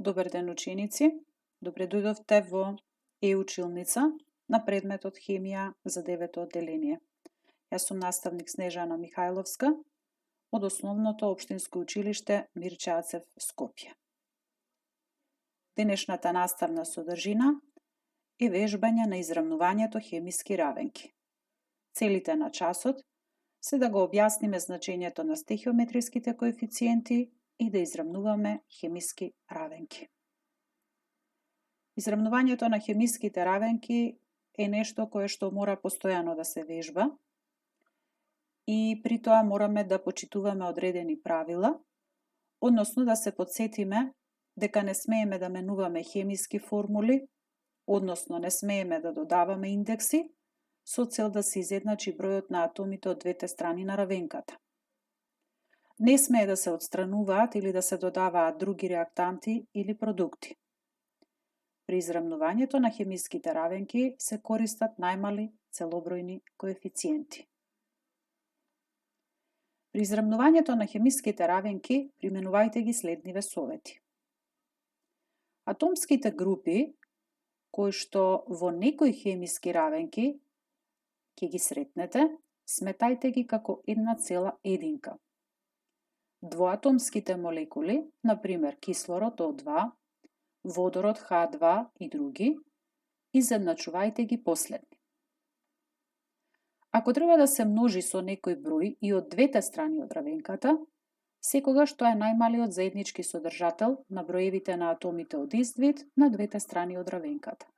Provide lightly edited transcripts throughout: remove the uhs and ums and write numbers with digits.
Добар ден, ученици! Добре дојдовте во училница на предметот хемија за 9-то одделение. Јас сум наставник Снежана Михајловска од Основното општинско училиште Мирче Ацев, Скопје. Денешната наставна содржина е вежбање на израмнувањето хемиски равенки. Целите на часот се да го објасниме значењето на стехиометриските коефициенти и да израмнуваме хемиски равенки. Израмнувањето на хемиските равенки е нешто кое што мора постојано да се вежба и при тоа мораме да почитуваме одредени правила, односно да се потсетиме дека не смееме да менуваме хемиски формули, односно не смееме да додаваме индекси со цел да се изедначи бројот на атомите од двете страни на равенката. Не смее да се отстрануваат или да се додаваат други реактанти или продукти. При израмнувањето на хемиските равенки се користат најмали целобројни коефициенти. При израмнувањето на хемиските равенки применувајте ги следниве совети. Атомските групи кои што во некои хемиски равенки ќе ги сретнете, сметајте ги како една цела единка. Двоатомските молекули, например кислород О2, водород H2 и други, изедначувајте ги последни. Ако треба да се множи со некој број и од двете страни од равенката, секогаш тоа е најмалиот заеднички содржател на броевите на атомите од ист вид на двете страни од равенката.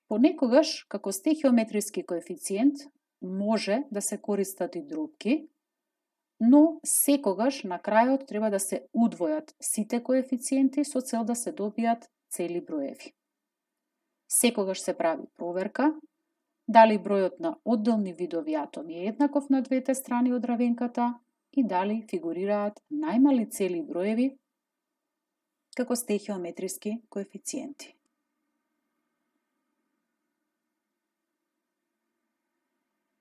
Понекогаш, како стехиометриски коефициент, може да се користат и дробки, но секогаш на крајот треба да се удвојат сите коефициенти со цел да се добијат цели броеви. Секогаш се прави проверка дали бројот на одделни видови атоми е еднаков на двете страни од равенката и дали фигурираат најмали цели броеви како стехиометриски коефициенти.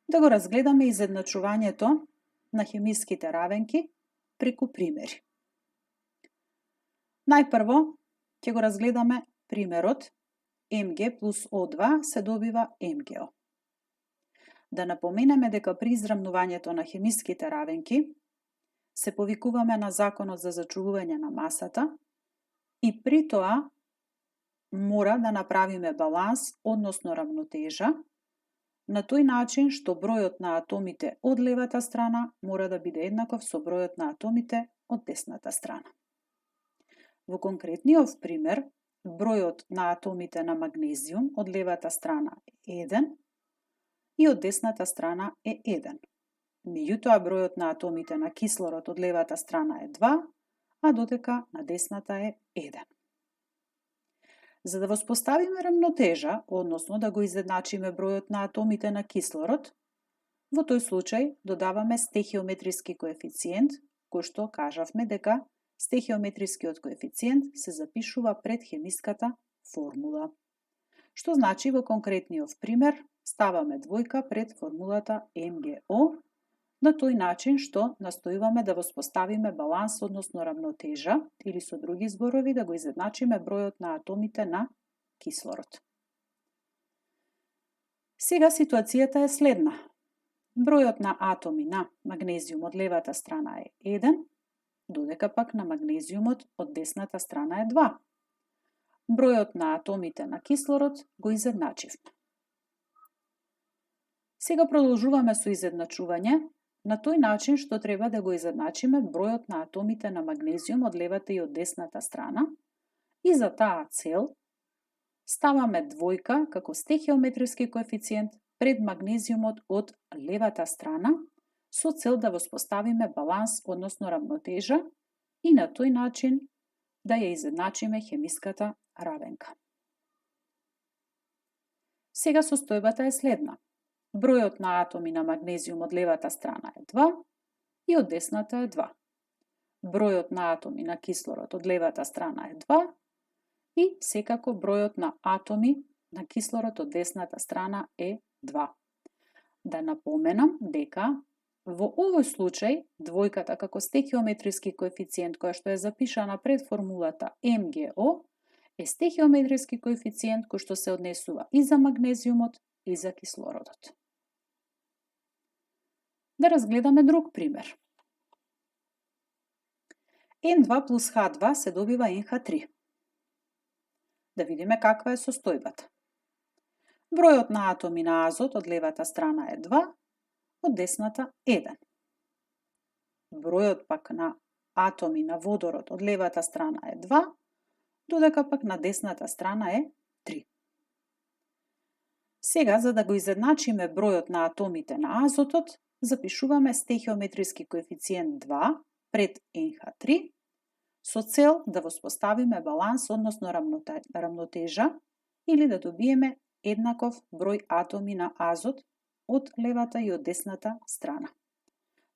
Да го разгледаме изедначувањето на хемиските равенки преку примери. Најпрво ќе го разгледаме примерот Mg плюс O2 се добива MgO. Да напоменеме дека при израмнувањето на хемиските равенки се повикуваме на законот за зачувување на масата и при тоа мора да направиме баланс, односно рамнотежа, на тој начин што бројот на атомите од левата страна мора да биде еднаков со бројот на атомите од десната страна. Во конкретниот пример, бројот на атомите на магнезиум од левата страна е 1 и од десната страна е 1. Меѓутоа бројот на атомите на кислород од левата страна е 2, а додека на десната е 1. За да воспоставиме рамнотежа, односно да го изедначиме бројот на атомите на кислород, во тој случај додаваме стехиометриски коефициент, кој што кажавме дека стехиометрискиот коефициент се запишува пред хемиската формула. Што значи во конкретниот пример ставаме двојка пред формулата MgO, на тој начин што настојуваме да воспоставиме баланс, односно рамнотежа, или со други зборови да го изедначиме бројот на атомите на кислород. Сега ситуацијата е следна. Бројот на атоми на магнезиум од левата страна е 1, додека пак на магнезиумот од десната страна е 2. Бројот на атомите на кислород го изедначивме. Сега продолжуваме со изедначување, на тој начин што треба да го изедначиме бројот на атомите на магнезиум од левата и од десната страна и за таа цел ставаме двојка како стехиометриски коефициент пред магнезиумот од левата страна со цел да воспоставиме баланс, односно рамнотежа и на тој начин да ја изедначиме хемиската равенка. Сега состојбата е следна. Бројот на атоми на магнезиум од левата страна е 2 и од десната е 2. Бројот на атоми на кислород од левата страна е 2 и секако бројот на атоми на кислород од десната страна е 2. Да напоменам дека Во овој случај, двојката како стехиометриски коефициент која што е запишана пред формулата МГО е стехиометриски коефициент кој што се однесува и за магнезиумот и за кислородот. Да разгледаме друг пример. N2 плюс H2 се добива NH3. Да видиме каква е состојбата. Бројот на атоми на азот од левата страна е 2, од десната 1. Бројот пак на атоми на водород од левата страна е 2, додека пак на десната страна е 3. Сега, за да го изедначиме бројот на атомите на азотот, запишуваме стехиометриски коефициент 2 пред NH3 со цел да воспоставиме баланс, односно рамнотежа, или да добиеме еднаков број атоми на азот од левата и од десната страна.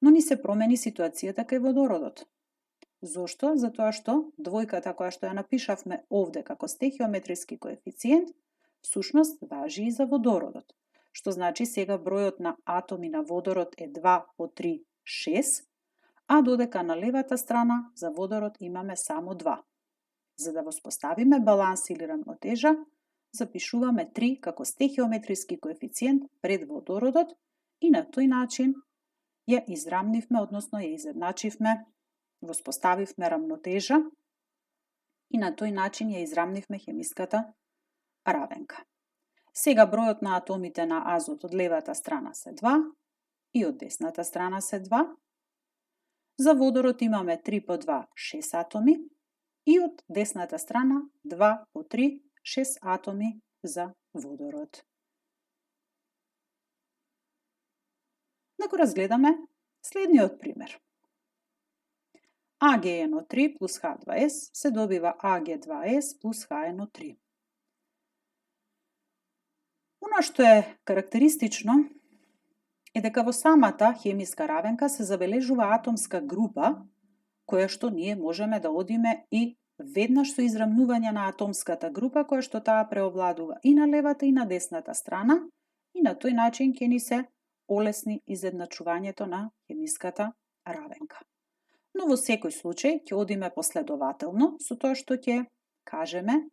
Но ни се промени ситуацијата кај водородот. Зошто? Затоа што двојката која што ја напишавме овде како стехиометриски коефициент, всушност важи и за водородот. Што значи сега бројот на атоми на водород е 2 по 3, 6, а додека на левата страна за водород имаме само 2. За да воспоставиме баланс или рамнотежа, запишуваме 3 како стехиометриски коефициент пред водородот и на тој начин ја израмнивме, односно ја изедначивме, воспоставивме рамнотежа и на тој начин ја израмнивме хемиската равенка. Сега бројот на атомите на азот од левата страна се 2 и од десната страна се 2. За водород имаме 3 по 2, 6 атоми и од десната страна 2 по 3, 6 атоми за водород. Да го разгледаме следниот пример. AgNO3 плюс H2S се добива Ag2S плюс HNO3. Она што е карактеристично е дека во самата хемиска равенка се забележува атомска група која што ние можеме да одиме и веднаш со израмнување на атомската група која што таа преовладува и на левата и на десната страна и на тој начин ќе ни се олесни изедначувањето на хемиската равенка. Но во секој случај ќе одиме последователно со тоа што ќе кажеме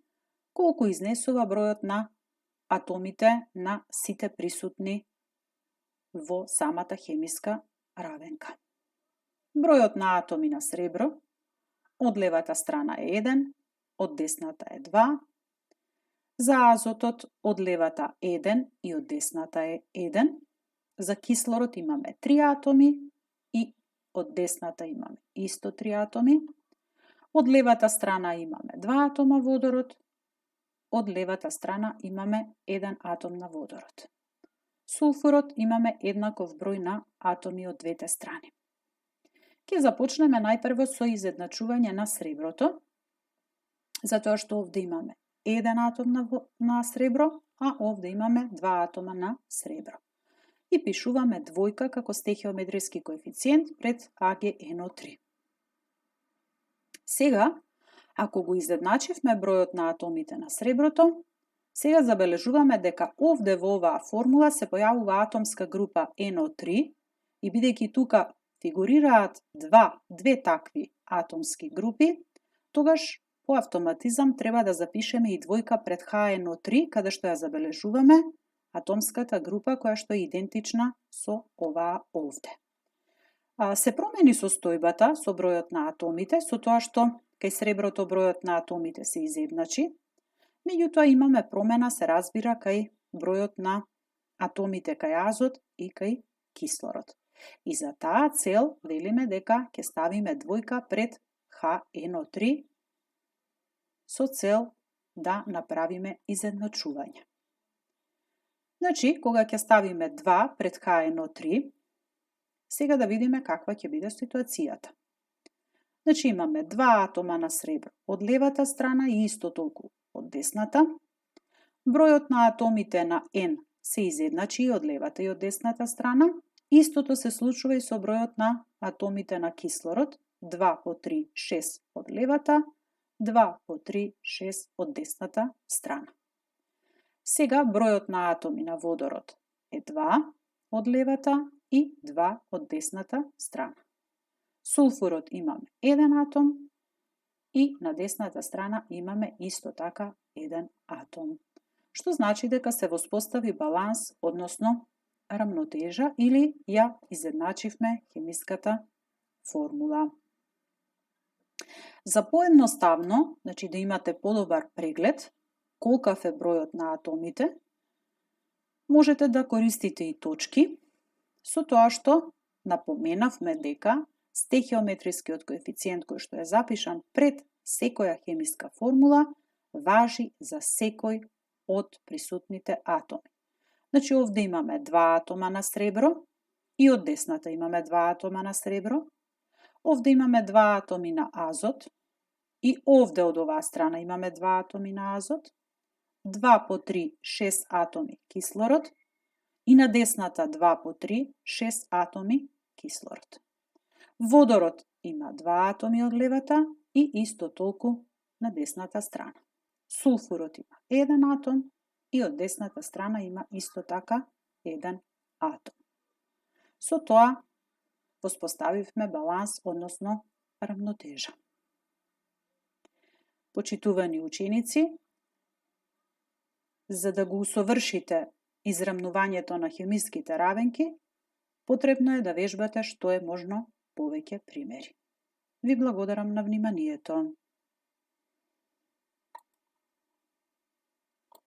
колку изнесува бројот на атомите на сите присутни во самата хемиска равенка. Бројот на атоми на сребро од левата страна е 1, од десната е 2. За азотот од левата 1 и од десната е 1. За кислород имаме 3 атоми и од десната имаме исто 3 атоми. Од левата страна имаме 2 атома водород, од левата страна имаме 1 атом на водород. Сулфурот имаме еднаков број на атоми од двете страни. Ќе започнеме најпрво со изедначување на среброто, затоа што овде имаме 1 атом на сребро, а овде имаме 2 атома на сребро. И пишуваме двојка како стехиометриски коефициент пред AgNO3. Сега, ако го изедначивме бројот на атомите на среброто, сега забележуваме дека овде во оваа формула се појавува атомска група NO3 и бидејќи тука фигурираат две такви атомски групи, тогаш по автоматизам треба да запишеме и двојка пред HNO3, каде што ја забележуваме атомската група која што е идентична со оваа овде. Се промени состојбата со бројот на атомите, со тоа што кај среброто бројот на атомите се изедначи, меѓутоа имаме промена, се разбира, кај бројот на атомите кај азот и кај кислород. И за таа цел велиме дека ќе ставиме двојка пред HNO3 со цел да направиме изедначување. Значи, кога ќе ставиме 2 пред HNO3, сега да видиме каква ќе биде ситуацијата. Значи, имаме 2 атома на сребро од левата страна и исто толку од десната. Бројот на атомите на N се изедначи и од левата и од десната страна. Истото се случува и со бројот на атомите на кислород, 2 по 3, 6 од левата, 2 по 3, 6 од десната страна. Сега бројот на атоми на водород е 2 од левата и 2 од десната страна. Сулфурот имаме 1 атом и на десната страна имаме исто така 1 атом. Што значи дека се воспостави баланс, односно рамнотежа, или ја изедначивме хемиската формула. За поедноставно, значи да имате подобар преглед, колкав е бројот на атомите, можете да користите и точки, со тоа што напоменавме дека стехиометрискиот коефициент кој што е запишан пред секоја хемиска формула важи за секој од присутните атоми. Значи овде имаме 2 атома на сребро и од десната имаме 2 атома на сребро. Овде имаме 2 атоми на азот и овде од оваа страна имаме 2 атоми на азот. 2 по 3, 6 атоми кислород и на десната 2 по 3, 6 атоми кислород. Водород има 2 атоми од левата и исто толку на десната страна. Сулфурот има 1 атом и од десната страна има исто така 1 атом. Со тоа воспоставивме баланс, односно рамнотежа. Почитувани ученици, за да го усовршите израмнувањето на хемиските равенки, потребно е да вежбате што е можно повеќе примери. Ви благодарам на вниманието.